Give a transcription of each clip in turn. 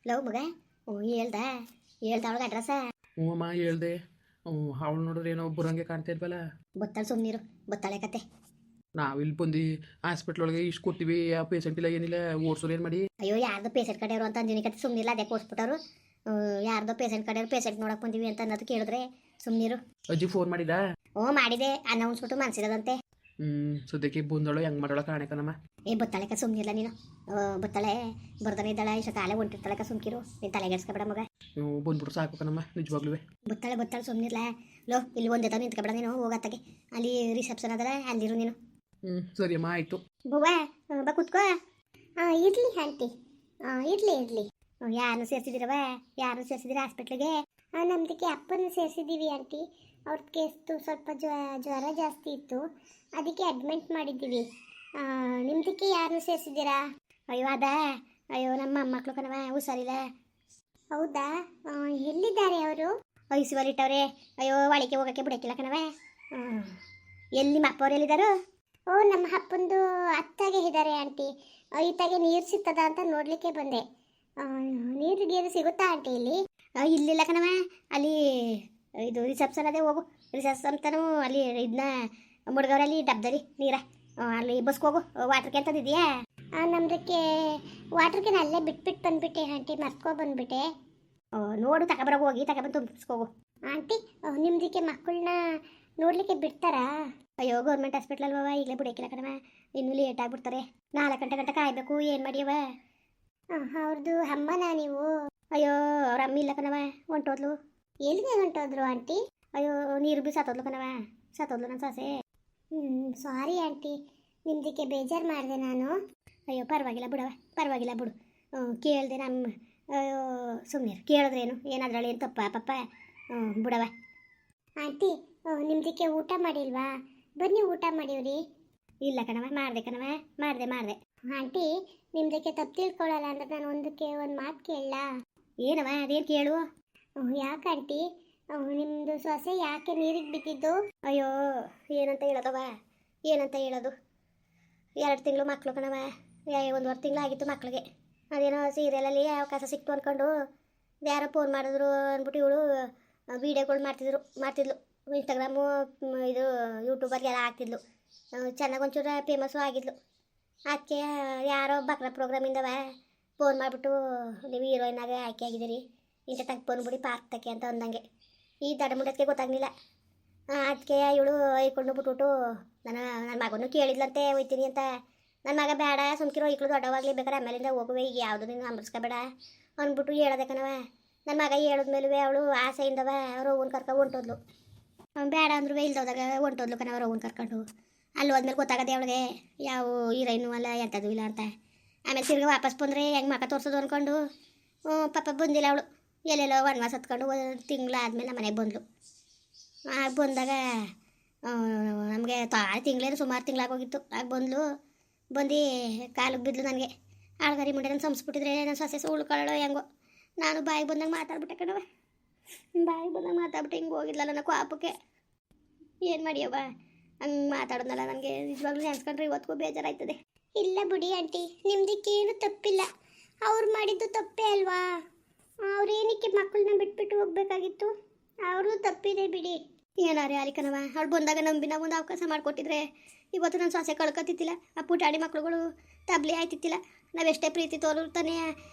Love ಮಗ. ಹೇಳ್ದ ಹೇಳ್ದ ಅವಳಿಗೆ ಅಡ್ರೆಸ್ಸ. ಹ್ಞೂ ಅಮ್ಮ ಹೇಳ್ದೆ. ಅವಳು ನೋಡಿದ್ರೆ ಏನೋ ಬರೋಂಗೆ ಕಾಣ್ತಾ ಇಲ್ವಲ್ಲ. ಬತ್ತಾಳೆ ಸುಮ್ಮನಿರು, ಬತ್ತಾಳೆ ಕತೆ. ನಾವಿಲ್ಲಿ ಬಂದು ಹಾಸ್ಪಿಟ್ಲ್ ಒಳಗೆ ಇಷ್ಟು ಕೂತೀವಿ, ಯಾವ ಪೇಷಂಟ್ ಇಲ್ಲ ಏನಿಲ್ಲ, ಓಡ್ಸೋರು ಏನು ಮಾಡಿ. ಅಯ್ಯೋ ಯಾರ್ದೋ ಪೇಷಂಟ್ ಕಡೆಯವರು ಅಂತ ಅಂದಿನಿ ಕತೆ, ಸುಮ್ಮನಿಲ್ಲ. ಅದೇ ಓಡಿಸ್ಬಿಟ್ಟವ್ರು. ಯಾರ್ದೋ ಪೇಷಂಟ್ ಕಡೆಯವ್ರು ಪೇಷಂಟ್ ನೋಡಕ್ಕೆ ಬಂದೀವಿ ಅಂತ ಅನ್ನೋದು ಕೇಳಿದ್ರೆ ಸುಮ್ಮನಿರು. ಅಜ್ಜಿ ಫೋನ್ ಮಾಡಿದ? ಮಾಡಿದೆ, ಅನ್ನೌನ್ಸ್ಬಿಟ್ಟು ಮನ್ಸಿರೋದಂತೆ. ಸದ್ಯಕ್ಕೆ ಬಂದಳು ಹೆಂಗೆ ಮಾಡೋಳ ಕಾಣಕನಮ್ಮ. ಬತ್ತಾಳೆ ಕ ಸುಮ್ಮನಿಲ್ಲ ನೀನು. ಬತ್ತಾಳೆ ಬರ್ದಾನೆ ಇದ್ದಾಳೆ, ಇಷ್ಟ ಕಾಲೇ ಹೊಂಟಿರ್ತಾಳೆ ಕ ಸುಮ್ಕಿರು. ನೀನು ತಲೆಗೆಡ್ಸ್ಕೊಬೇಡ ಮಗ. ಬಂದ್ಬಿಟ್ಟು ಸಾಕು ಕಣಮ್ಮ ನಿಜವಾಗ್ಲೂ. ಬತ್ತಾಳೆ ಸುಮ್ಮನಿರ್ಲ. ಲೋ ಇಲ್ಲಿ ಒಂದೇ ತಾನು ನಿಂತ್ಕೊಬೇಡ ನೀನು, ಹೋಗತ್ತಾಗೆ. ಅಲ್ಲಿ ರಿಸೆಪ್ಷನ್ ಅದಲ್ಲ, ಅಲ್ಲಿರು ನೀನು. ಸರಿ ಅಮ್ಮ ಆಯಿತು. ಬವ್ವ ಬಾ ಕುತ್ಕೋ. ಇರ್ಲಿ ಆಂಟಿ, ಇರ್ಲಿ. ಯಾರನ್ನು ಸೇರಿಸಿದಿರವ? ಯಾರನ್ನು ಸೇರಿಸಿದಿರ ಹಾಸ್ಪಿಟ್ಲಿಗೆ? ನಮ್ದಕ್ಕೆ ಅಪ್ಪನ ಸೇರಿಸಿದ್ದೀವಿ ಆಂಟಿ. ಅವ್ರ ಕೇಸ್ತು ಸ್ವಲ್ಪ ಜ್ವರ ಜಾಸ್ತಿ ಇತ್ತು, ಅದಕ್ಕೆ ಅಡ್ಮಿಟ್ ಮಾಡಿದ್ದೀವಿ. ನಿಮ್ದಕ್ಕೆ ಯಾರನ್ನು ಸೇರಿಸಿದ್ದೀರಾ? ಅಯ್ಯೋ ಅಯ್ಯೋ ನಮ್ಮ ಮಕ್ಕಳು ಕಣವ, ಹುಷಾರಿಲ್ಲ. ಹೌದಾ? ಎಲ್ಲಿದ್ದಾರೆ ಅವರು? ಐಸಿವಲ್ಲಿಟ್ಟವ್ರೆ. ಅಯ್ಯೋ ಒಳಗೆ ಹೋಗೋಕ್ಕೆ ಬಿಡಕ್ಕಿಲ್ಲ ಕಣವ. ಎಲ್ಲಿ ನಿಮ್ಮ ಅಪ್ಪವ್ರು ಎಲ್ಲಿದ್ದಾರು? ನಮ್ಮ ಅಪ್ಪಂದು ಅತ್ತಾಗೆ ಇದ್ದಾರೆ ಆಂಟಿ. ಈತಾಗೆ ನೀರು ಸಿಗ್ತದ ಅಂತ ನೋಡಲಿಕ್ಕೆ ಬಂದೆ. ನೀರು ಸಿಗುತ್ತಾ ಆಂಟಿ ಇಲ್ಲಿ? ಇಲ್ಲಿಲ್ಲ ಕಣವ, ಅಲ್ಲಿ ಇದು ರಿಸೆಪ್ಷನ್ ಅದೇ, ಹೋಗು ರಿಸೆಪ್ಷನ್ ತನೂ ಅಲ್ಲಿ ಇದನ್ನ ಮುಡ್ಗವ್ರಲ್ಲಿ ಡಬ್ದಲ್ಲಿ ನೀರ, ಅಲ್ಲಿ ಬಸ್ಕೋಗು. ವಾಟ್ರ್ ಕ್ಯಾನ್ ತಂದಿದೆಯಾ? ನಮ್ದಕ್ಕೆ ವಾಟ್ರ್ ಕ್ಯಾನ್ ಅಲ್ಲೇ ಬಿಟ್ಬಿಟ್ಟು ಬಂದುಬಿಟ್ಟೆ ಆಂಟಿ, ಮರ್ತ್ಕೊಬಂದ್ಬಿಟ್ಟೆ. ನೋಡು ತಗೊಬರೋಗಿ, ಹೋಗಿ ತಗೊಬಂದು ತುಂಬಿಸ್ಕೋಗು. ಆಂಟಿ ನಿಮ್ದಕ್ಕೆ ಮಕ್ಕಳನ್ನ ನೋಡಲಿಕ್ಕೆ ಬಿಡ್ತಾರಾ? ಅಯ್ಯೋ ಗೌರ್ಮೆಂಟ್ ಹಾಸ್ಪಿಟ್ಲ್ ಅಲ್ವವ, ಈಗಲೇ ಬಿಡೋಕ್ಕಿಲ್ಲ ಕಣವ, ಇನ್ನೂ ಲೇಟ್ ಆಗಿಬಿಡ್ತಾರೆ. 4 ಗಂಟೆ ಕಾಯಬೇಕು. ಏನು ಮಾಡಿಯವ? ಅವ್ರದ್ದು ಅಮ್ಮನಾ ನೀವು? ಅಯ್ಯೋ ಅವ್ರ ಅಮ್ಮ ಇಲ್ಲ ಕಣವ, ಹೊಂಟೋದ್ಲು. ಎಲ್ಲಿಗೆ ಹೊಂಟೋದ್ರು ಆಂಟಿ? ಅಯ್ಯೋ ನೀರು ಬಿ ಸತ್ತೋದ್ಲು ಕಣವ, ಸತ್ತೋದ್ಲು ನನ್ನ ಸೊಸೆ. ಸಾರಿ ಆಂಟಿ, ನಿಮ್ದಕ್ಕೆ ಬೇಜಾರು ಮಾಡಿದೆ ನಾನು. ಅಯ್ಯೋ ಪರವಾಗಿಲ್ಲ ಬಿಡು. ಕೇಳಿದೆ ನಮ್ಮ. ಅಯ್ಯೋ ಸುಮ್ಮನೆ ಕೇಳಿದ್ರೇನು, ಏನಾದ್ರಲ್ಲಿ ಏನು ತಪ್ಪ ಪಪ್ಪ? ಬಿಡವ. ಆಂಟಿ ನಿಮ್ದಕ್ಕೆ ಊಟ ಮಾಡಿಲ್ವಾ? ಬನ್ನಿ ಊಟ ಮಾಡಿವ್ರಿ. ಇಲ್ಲ ಕಣವ, ಮಾಡಿದೆ. ಆಂಟಿ ನಿಮ್ದಕ್ಕೆ ತಪ್ಪು ತಿಳ್ಕೊಳ್ಳಲ್ಲ ಅಂದ್ರೆ ನಾನು ಒಂದು ಮಾತು ಕೇಳಲ್ಲ? ಏನವ ಅದೇನು ಕೇಳು? ಯಾಕಂಟಿ ನಿಮ್ಮದು ಸೊಸೆ ಯಾಕೆ ನೀರಿಗೆ ಬಿದ್ದಿದ್ದು? ಅಯ್ಯೋ ಏನಂತ ಹೇಳೋದು? 2 ತಿಂಗಳು ಮಕ್ಕಳು ಕಣವ, 1.5 ತಿಂಗಳಾಗಿತ್ತು ಮಕ್ಕಳಿಗೆ. ಅದೇನೋ ಸೀರಿಯಲಲ್ಲಿ ಅವಕಾಶ ಸಿಕ್ತು ಅಂದ್ಕೊಂಡು ಯಾರೋ ಫೋನ್ ಮಾಡಿದ್ರು ಅಂದ್ಬಿಟ್ಟು ಇವಳು ವೀಡಿಯೋಗಳು ಮಾಡ್ತಿದ್ಲು. ಇನ್ಸ್ಟಾಗ್ರಾಮು ಇದು ಯೂಟ್ಯೂಬಲ್ಲಿ ಎಲ್ಲ ಹಾಕ್ತಿದ್ಲು. ಚೆನ್ನಾಗಿ ಒಂಚೂರು ಫೇಮಸ್ಸು ಆಗಿದ್ಲು. ಅದಕ್ಕೆ ಯಾರೋ ಬಕ್ರ ಪ್ರೋಗ್ರಾಮಿಂದವ ಫೋನ್ ಮಾಡಿಬಿಟ್ಟು ನೀವು ಹೀರೋಯಿನಾಗೆ ಆಯ್ಕೆ ಆಗಿದ್ದೀರಿ, ಇಂಥ ತಕ್ಕ ಬಂದ್ಬಿಡಿ ಪಾರ್ಕ್ ತಕ್ಕೆ ಅಂತ ಅಂದಂಗೆ. ಈ ದಡಮುಡಕ್ಕೆ ಗೊತ್ತಾಗಲಿಲ್ಲ. ಅದಕ್ಕೆ ಇವಳು ಐಕೊಂಡು ಬಿಟ್ಬಿಟ್ಟು ನನ್ನ ಮಗನೂ ಕೇಳಿದ್ಲಂತೆ ಹೋಯ್ತೀನಿ ಅಂತ. ನನ್ನ ಮಗ ಬೇಡ ಸುಮ್ಕಿರೋ, ಈಕಳು ದೊಡ್ಡವಾಗಲಿ ಬೇಕಾದ್ರೆ ಆಮೇಲಿಂದ ಹೋಗುವೆ, ಈಗ ಯಾವುದು ನೀನು ಅಂಬರ್ಸ್ಕೋಬೇಡ ಅಂದ್ಬಿಟ್ಟು ಹೇಳೋದೆ ಕಣವ. ನನ್ನ ಮಗ ಹೇಳಿದ್ಮೇಲೆ ಅವಳು ಆಸೆಯಿಂದವ ರೋಗನ್ ಕರ್ಕೊಂಡು ಹೊಂಟೋದ್ಲು. ಬೇಡ ಅಂದ್ರೂ ಇಲ್ದೋದಾಗ ಹೊಂಟೋದ್ಲು ಕಣವ ರೋಗನ್ ಕರ್ಕೊಂಡು. ಅಲ್ಲಿ ಹೋದ್ಮೇಲೆ ಗೊತ್ತಾಗದೆ ಅವಳಿಗೆ ಯಾವ ಹೀರೋಯಿನು ಅಲ್ಲ ಎಂಥದ್ದು ಇಲ್ಲ ಅಂತ. ಆಮೇಲೆ ತಿರ್ಗಿ ವಾಪಸ್ ಬಂದರೆ ಹೆಂಗೆ ಮಕ್ಕ ತೋರಿಸೋದು ಅಂದ್ಕೊಂಡು ಪಾಪ ಬಂದಿಲ್ಲ ಅವಳು. ಎಲ್ಲೆಲ್ಲೋ ವನವಾಸ ಹತ್ಕೊಂಡು 1 ತಿಂಗಳಾದ್ಮೇಲೆ ನಮ್ಮ ಮನೆಗೆ ಬಂದಳು. ಬಂದಾಗ ನಮಗೆ ತಿಂಗಳೇನು ಸುಮಾರು ತಿಂಗಳಾಗೋಗಿತ್ತು. ಆಗ ಬಂದು ಕಾಲಿಗೆ ಬಿದ್ಲು. ನನಗೆ ಆಳ್ಗರಿ ಮುಂಡೆ ನಾನು ಸಂಸ್ಬಿಟ್ಟಿದ್ರೆ ನನ್ನ ಸೊಸೆ ಉಳ್ಕೊಳ್ಳೋ ಹೆಂಗೋ. ನಾನು ಬಾಯಿಗೆ ಬಂದಂಗೆ ಮಾತಾಡ್ಬಿಟ್ಟೆ ಕಣವ, ಹಿಂಗೆ ಹೋಗಿದ್ಲಲ್ಲ ನನ್ನ ಕೋಪಕ್ಕೆ. ಏನು ಮಾಡಿಯವ್ವ, ಹಂಗೆ ಮಾತಾಡೋದಲ್ಲ. ನನಗೆ ನಿಜವಾಗ್ಲೂ ನೆನ್ಸ್ಕೊಂಡ್ರೆ ಇವತ್ತಿಗೂ ಬೇಜಾರಾಯ್ತದೆ. ಇಲ್ಲ ಬಿಡಿ ಆಂಟಿ, ನಿಮ್ದಕ್ಕೇನು ತಪ್ಪಿಲ್ಲ. ಅವ್ರು ಮಾಡಿದ್ದು ತಪ್ಪೇ ಅಲ್ವಾ? ಅವ್ರೇನಕ್ಕೆ ಮಕ್ಕಳನ್ನ ಬಿಟ್ಬಿಟ್ಟು ಹೋಗ್ಬೇಕಾಗಿತ್ತು? ಅವ್ರದ್ದು ತಪ್ಪಿದೆ ಬಿಡಿ. ಏನಾರೇ ಅಲಿಕನವ, ಅವ್ಳು ಬಂದಾಗ ನಂಬಿ ನಾವು ಒಂದು ಅವಕಾಶ ಮಾಡಿಕೊಟ್ಟಿದ್ರೆ ಇವತ್ತು ನನ್ನ ಸೊಸೆ ಕಳ್ಕೊತಿತ್ತಿಲ್ಲ. ಆ ಪುಟಾಣಿ ಮಕ್ಳುಗಳು ತಬ್ಲಿ ಆಯ್ತಿತ್ತಿಲ್ಲ. ನಾವೆಷ್ಟೇ ಪ್ರೀತಿ ತೋರಿರ್ತಾನೆ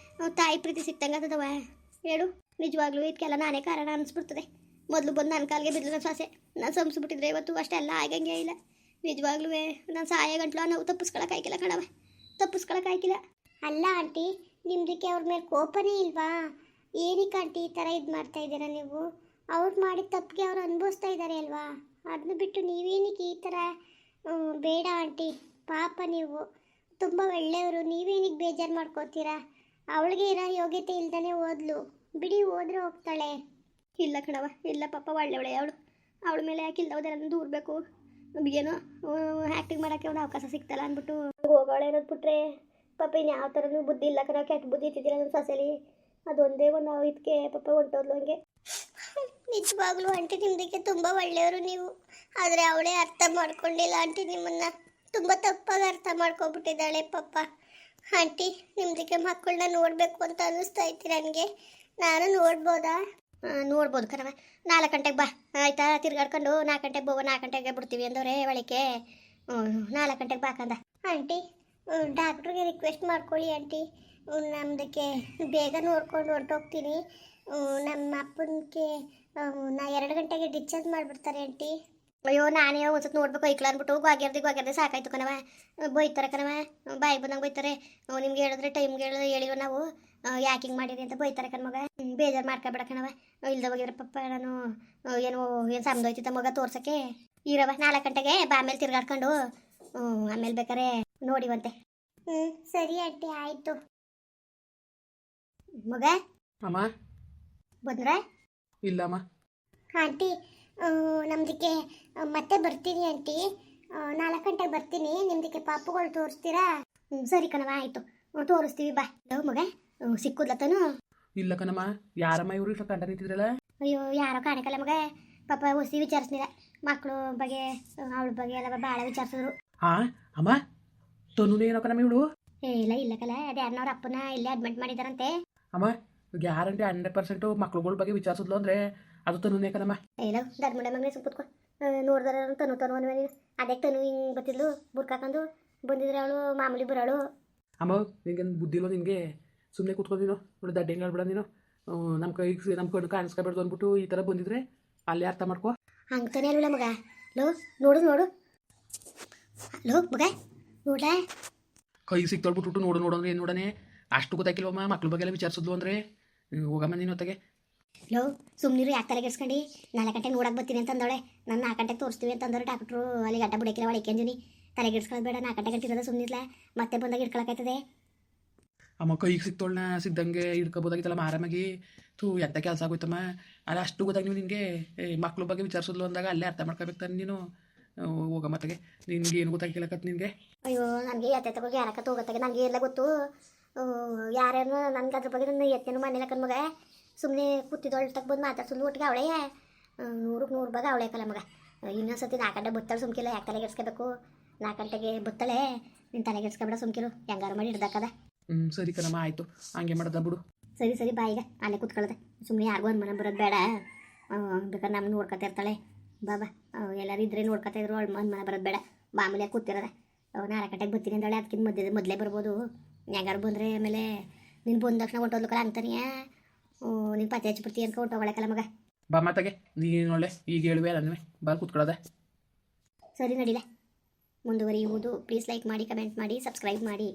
ತಾಯಿ ಪ್ರೀತಿ ಸಿಕ್ತಂಗೆ ಅದವ ಹೇಳು. ನಿಜವಾಗ್ಲೂ ಇದಕ್ಕೆಲ್ಲ ನಾನೇ ಕಾರಣ ಅನಿಸ್ಬಿಡ್ತದೆ. ಮೊದಲು ಬಂದು ನನ್ನ ಕಾಲಿಗೆ ಬಿದ್ಲು ನನ್ನ ಸೊಸೆ. ನಾನು ಸಂಸ್ಬಿಟ್ಟಿದ್ರೆ ಇವತ್ತು ಅಷ್ಟೆಲ್ಲ ಆಗಂಗೆ ಇಲ್ಲ. ನಿಜವಾಗ್ಲೂ ನಾನು ಸಹಾಯ ಗಂಟ್ಲು ನಾವು ತಪ್ಪಿಸ್ಕೊಳಕ್ಕಾಯ್ಕಿಲ್ಲ ಕಣವ, ತಪ್ಪಿಸ್ಕೊಳಕ್ಕಾಯ್ಕಿಲ್ಲ. ಅಲ್ಲ ಆಂಟಿ, ನಿಮ್ದಕ್ಕೆ ಅವ್ರ ಮೇಲೆ ಕೋಪನೇ ಇಲ್ವಾ? ಏನಕ್ಕೆ ಆಂಟಿ ಈ ಥರ ಇದು ಮಾಡ್ತಾ ಇದ್ದೀರಾ ನೀವು? ಅವ್ರು ಮಾಡಿದ ತಪ್ಪಿಗೆ ಅವ್ರು ಅನುಭವಿಸ್ತಾ ಇದ್ದಾರೆ ಅಲ್ವಾ? ಅದನ್ನ ಬಿಟ್ಟು ನೀವೇನಕ್ಕೆ ಈ ಥರ? ಬೇಡ ಆಂಟಿ, ಪಾಪ ನೀವು ತುಂಬ ಒಳ್ಳೆಯವರು, ನೀವೇನಕ್ಕೆ ಬೇಜಾರು ಮಾಡ್ಕೋತೀರಾ? ಅವಳಿಗೆ ಇರೋ ಯೋಗ್ಯತೆ ಇಲ್ದೇ ಓದ್ಲು ಬಿಡಿ, ಹೋದ್ರೆ ಹೋಗ್ತಾಳೆ. ಇಲ್ಲ ಕಣವ, ಇಲ್ಲ ಪಾಪ ಒಳ್ಳೆಯವಳೆ ಅವಳ ಮೇಲೆ ಯಾಕೆ ಇಲ್ದವದೆಲ್ಲ ದೂರಬೇಕು. ಏನೋ ಆ್ಯಕ್ಟಿಂಗ್ ಮಾಡೋಕ್ಕೆ ಒಂದು ಅವಕಾಶ ಸಿಗ್ತಲ್ಲ ಅಂದ್ಬಿಟ್ಟು ಹೋಗೋಳೆ ಅನ್ನೋದು ಬಿಟ್ರೆ ಪಾಪ ಇನ್ನು ಯಾವ ಥರನೂ ಬುದ್ಧಿ ಇಲ್ಲ ಕಣ. ಕೆಟ್ಟ ಬುದ್ಧಿ ಇತ್ತಿದ್ದಿಲ್ಲ ನನ್ನ ಸೊಸೆಲಿ, ಅದೊಂದೇ ಒಂದು ಇದಕ್ಕೆ ಪಾಪ ಹೊಂಟೋದ್ಲು ಹಂಗೆ. ನಿಜವಾಗ್ಲೂ ಆಂಟಿ ನಿಮ್ದಕ್ಕೆ ತುಂಬ ಒಳ್ಳೆಯವರು ನೀವು, ಆದರೆ ಅವಳೇ ಅರ್ಥ ಮಾಡ್ಕೊಂಡಿಲ್ಲ ಆಂಟಿ. ನಿಮ್ಮನ್ನು ತುಂಬ ತಪ್ಪಾಗಿ ಅರ್ಥ ಮಾಡ್ಕೊಬಿಟ್ಟಿದ್ದಾಳೆ ಪಾಪ. ಆಂಟಿ ನಿಮ್ದಕ್ಕೆ ಮಕ್ಕಳನ್ನ ನೋಡಬೇಕು ಅಂತ ಅನ್ನಿಸ್ತಾ ಐತಿ ನನಗೆ. ನಾನು ನೋಡ್ಬೋದಾ? ನೋಡ್ಬೋದು ಕಣವ. 4 ಗಂಟೆಗೆ ಬಾ ಆಯ್ತಾ, ತಿರ್ಗಾಡ್ಕೊಂಡು 4 ಗಂಟೆಗೆ ಬೋವ, 4 ಗಂಟೆಗೆ ಬಿಡ್ತೀವಿ ಅಂದವ್ರೆ ಒಳಕ್ಕೆ. 4 ಗಂಟೆಗೆ ಬಾಕಂದ ಆಂಟಿ. ಡಾಕ್ಟ್ರಿಗೆ ರಿಕ್ವೆಸ್ಟ್ ಮಾಡ್ಕೊಳ್ಳಿ ಆಂಟಿ, ನಮ್ದಕ್ಕೆ ಬೇಗ ನೋಡ್ಕೊಂಡು ಹೊರಟೋಗ್ತೀನಿ. ನಮ್ಮ ಅಪ್ಪನಿಗೆ ನಾ 2 ಗಂಟೆಗೆ ಡಿಸ್ಚಾರ್ಜ್ ಮಾಡಿಬಿಡ್ತಾರೆ ಆಂಟಿ. ಅಯ್ಯೋ ನಾನೇ ಒಂದ್ಸತಿ ನೋಡ್ಬೇಕು ಐಕ್ಲ ಅಂದ್ಬಿಟ್ಟು ಗೋಗ್ಯಾರ್ದೆ ಸಾಕಾಯ್ತು ಕಣವ. ಬೈತಾರೆ ಕಣವ, ಬಾಯಿ ಬಂದಂಗೆ ಬೈತಾರೆ. ನಿಮ್ಗೆ ಹೇಳಿದ್ರೆ ಟೈಮ್ಗೆ ಹೇಳಿವ ನಾವು, ಯಾಕೆ ಹಿಂಗೆ ಮಾಡಿರಿ ಅಂತ ಬೈತಾರೆ ಕಣ ಮಗ. ಬೇಜಾರು ಮಾಡ್ಕೊಬೇಡ ಕಣವ. ಇಲ್ದ ಹೋಗಿದ್ರೆ ಪಪ್ಪ ನಾನು ಏನು ಸಮದೋಯ್ತಿತ್ತ ಮಗ ತೋರ್ಸಕ್ಕೆ. ಇರವ 4 ಗಂಟೆಗೆ ಬಾ, ಆಮೇಲೆ ತಿರ್ಗಾಡ್ಕೊಂಡು ಆಮೇಲೆ ಬೇಕಾರೆ ನೋಡಿವಂತೆ. ಸರಿ ಆಂಟಿ ಆಯಿತು. ಮಗ ಅಮ್ಮ ಬಂದ್ರ? ಇಲ್ಲಮ್ಮ. ಆಂಟಿ ನಮ್ದಕ್ಕೆ ಮತ್ತೆ ಬರ್ತೀನಿ ಆಂಟಿ. 4 ಗಂಟೆಗೆ ಬರ್ತೀನಿ. ನಿಮ್ದಕ್ಕೆ ಪಾಪುಗಳು ತೋರಿಸ್ತೀರಾ? ಸರಿ ಕಣವ ಆಯಿತು, ತೋರಿಸ್ತೀವಿ ಬಾ. ಮಗ ಸಿಕ್ಕುದ್ಲತ್ತನು? ಇಲ್ಲ ಕಣಮ್ಮ. ಯಾರಮ್ಮ ಇವರು ಇಷ್ಟ ಕಂಡ ನಿಂತಿದ್ರಲ್ಲ? ಅಯ್ಯೋ ಯಾರೋ ಕಾಣಿಕಲ್ಲ ಮಗ. ಪಾಪ ಹೊಸಿ ವಿಚಾರಿಸ್ನಿಲ್ಲ, ಮಕ್ಕಳು ಬಗ್ಗೆ ಅವಳ ಬಗ್ಗೆ ಎಲ್ಲ ಭಾಳ ವಿಚಾರಿಸಿದ್ರು. ಹಾ ಅಮ್ಮ, ತನುನೇ ಏನೋ ಕಣಮ್ಮ ಇವಳು? ಇಲ್ಲ ಕಲ, ಅದು ಯಾರನ್ನವ್ರ ಅಪ್ಪನ ಇಲ್ಲೇ ಅಡ್ಮಿಟ್ ಮಾಡಿದಾರಂತೆ. ಅಮ್ಮ ಗ್ಯಾರಂಟಿ 100% ಮಕ್ಳುಗಳ ಬಗ್ಗೆ ವಿಚಾರಿಸಿದ್ಲು ಅಂದರೆ ಅದು ತನುನೇ ಕಣಮ್ಮ. ಇಲ್ಲ ಧರ್ಮಡ ಮಗನೇ ಸುಮ್ಮನೆ ನೋಡಿದಾರ ತನು ಅನ್ವೇನಿ. ಅದೇ ತನು ಹಿಂಗೆ ಬರ್ತಿದ್ಲು ಬುರ್ಕಾಕೊಂಡು ಬಂದಿದ್ರೆ ಅವಳು ಮಾಮೂಲಿ ಬರೋಳು. ಅಮ್ಮ ನಿಂಗೆ ಬುದ್ಧಿಲ್ವ ನಿನಗೆ? ಸುಮ್ಮನೆ ಕೂತ್ಕೊಂಡು ನೀನು ನೋಡಿ ದಡ್ಡ ಹೆಂಗೆ ಹೇಳ್ಬೇಡ ನೀನು. ನಮ್ಮ ಕೈಗೆ ನಮ್ಮ ಕಣ್ಣು ಕಾಣಿಸ್ಕೊಬೇಡ್ದು ಅಂದ್ಬಿಟ್ಟು ಈ ಥರ ಬಂದಿದ್ರೆ ಅಲ್ಲೇ ಅರ್ಥ ಮಾಡ್ಕೊ. ಹಂಗೆ ತಾನೇ ಅಲ್ವಲ್ಲ ಮಗ. ನೋಡು ಮಗ ನೋಡ. ಕೈ ಸಿಕ್ತೊಳ್ಬಿಟ್ಟು ನೋಡು ಅಂದ್ರೆ ಏನು ನೋಡನೆ? ಅಷ್ಟು ಗೊತ್ತಾಗಿಲ್ವಮ್ಮ ಮಕ್ಳ ಬಗ್ಗೆ ಎಲ್ಲ ವಿಚಾರಿಸಿದ್ಲು ಅಂದರೆ. ಹೋಗಮ್ಮ ನೀನು ಹೊತ್ತಿಗೆ. ಸುಮ್ಮನಿರು, ಯಾಕೆ ತಲೆಗೆಡ್ಸ್ಕೊಂಡು 4 ಗಂಟೆಗೆ ನೋಡಕ್ಕೆ ಬರ್ತೀನಿ ಅಂತ ಅಂದವಳೆ. ನಾನು 4 ಗಂಟೆಗೆ ತೋರಿಸ್ತೀವಿ ಅಂತ ಅಂದವ್ರು ಡಾಕ್ಟ್ರು. ಅಲ್ಲಿ ಗಂಟೆ ಬಿಡಕ್ಕಿಲ್ಲ ಒಳಕ್ಕೆ ಅಂದಿನಿ. ತಲೆಗೆಡ್ಸ್ಕೊಳ್ಳೋದು ಬೇಡ, 4 ಗಂಟೆ ಇರೋದು ಸುಮ್ಮನಿರ್ಲ, ಮತ್ತೆ ಬಂದಾಗ ಇಟ್ಕೊಳಕಾಯ್ತದೆ. ಅಮ್ಮ ಕೈಗೆ ಸಿಕ್ತೋಳ್ನ ಸಿದ್ದಂಗೆ ಹಿಡ್ಕೊಬೋದಾಗಿತ್ತಲ್ಲ ಆರಾಮಾಗಿ. ಎಂಥ ಕೆಲಸ ಆಗೋಯ್ತಮ್ಮ. ಅಲ್ಲ ಅಷ್ಟು ಗೊತ್ತಾಗಿ ನೀವು ನಿನಗೆ ಮಕ್ಳ ಬಗ್ಗೆ ವಿಚಾರಿಸಿದ್ಲು ಅಂದಾಗ ಅಲ್ಲೇ ಅರ್ಥ ಮಾಡ್ಕೋಬೇಕು ತಾನೆ ನೀನು. ಹೋಗ ಮತ್ತಿಗೆ ನಿನ್ಗೆ ಏನು ಗೊತ್ತಾಗಿಲ್ಲಕತ್ ನಿನಗೆ? ಅಯ್ಯೋ ನನಗೆ ಎತ್ತೆ ತಗೋಗಿ ಯಾರಕ್ಕ ತಗೋತಾಗೆ ನನಗೆ ಎಲ್ಲ ಗೊತ್ತು. ಯಾರೇನು ನನಗೆ ಅದ್ರ ಬಗ್ಗೆ ನನ್ನ ಎತ್ತೇನು ಮಾಡಿಲ್ಲ ಕಣ್ ಮಗ. ಸುಮ್ಮನೆ ಕೂತಿದ್ದೊಳ್ ಬಂದು ಮಾತಾಡ್ಸೋದು ಒಟ್ಟಿಗೆ ಅವಳೇ 100ಕ್ಕೆ 100 ಭಾಗ ಅವಳೇ ಕಲ ಮಗ. ಇನ್ನೊಂದ್ಸತಿ 4 ಗಂಟೆಗೆ ಬತ್ತಾಳೆ ಸುಮ್ಕಿಲ್ಲ, ಯಾಕೆ ತಲೆಗೆಡ್ಸ್ಕೋಬೇಕು? 4 ಗಂಟೆಗೆ ಬತ್ತಾಳೆ, ನೀನು ತಲೆಗೆಡ್ಸ್ಕೊಬೇಡ ಸುಮ್ಕಿರು, ಹೆಂಗಾರು ಮಾಡಿ ಹಿಡ್ದಾಕದ. ಸರಿ ಕಣಮ್ಮ ಆಯಿತು, ಹಂಗೆ ಮಾಡೋದ ಬಿಡು. ಸರಿ ಬಾ, ಈಗ ಅಲ್ಲೇ ಕೂತ್ಕೊಳ್ಳೋದೆ. ಸುಮ್ಮನೆ ಯಾರಿಗೂ ಅನುಮಾನ ಬರೋದು ಬೇಡ. ಬೇಕಾದ್ರೆ ನಮ್ಮನ್ನು ನೋಡ್ಕೊತಾ ಇರ್ತಾಳೆ. ಬಾ ಎಲ್ಲರೂ ಇದ್ರೆ ನೋಡ್ಕೊತಾ ಇದ್ರು ಅನುಮಾನ ಬರೋದು ಬೇಡ. ಮಾಮೂಲಿಯಾಗಿ ಕೂತಿರೋದೆ. 4 ಗಂಟೆಗೆ ಬರ್ತೀನಿ ಅಂದವಳೆ, ಅದಕ್ಕಿಂತ ಮೊದಲೇ ಬರ್ಬೋದು. ಹೆಂಗಾರು ಬಂದರೆ ಆಮೇಲೆ ನೀನು ಬಂದ ತಕ್ಷಣ ಹೊಂಟೋದ್ಲಕ್ಕಲ್ಲ ಅಂತಾನೆಯಾ? ನೀನು ಪತ್ತೆ ಹಚ್ಬಿಡ್ತೀಯ ಅನ್ಕೊ ಹೊಂಟೋಗಳಕ್ಕಲ್ಲ ಮಗ. ಬಾ ಮಾತಾಗೆ ನೀನು ಒಳ್ಳೆ ಈಗ ಹೇಳುವೆ ಅನ್ನುವೆ ಬಾ ಕೂತ್ಕೊಳ್ಳೋದೆ. ಸರಿ ನಡಿಲೆ ಮುಂದುವರಿಯುವುದು. ಪ್ಲೀಸ್ ಲೈಕ್ ಮಾಡಿ, ಕಮೆಂಟ್ ಮಾಡಿ, ಸಬ್ಸ್ಕ್ರೈಬ್ ಮಾಡಿ.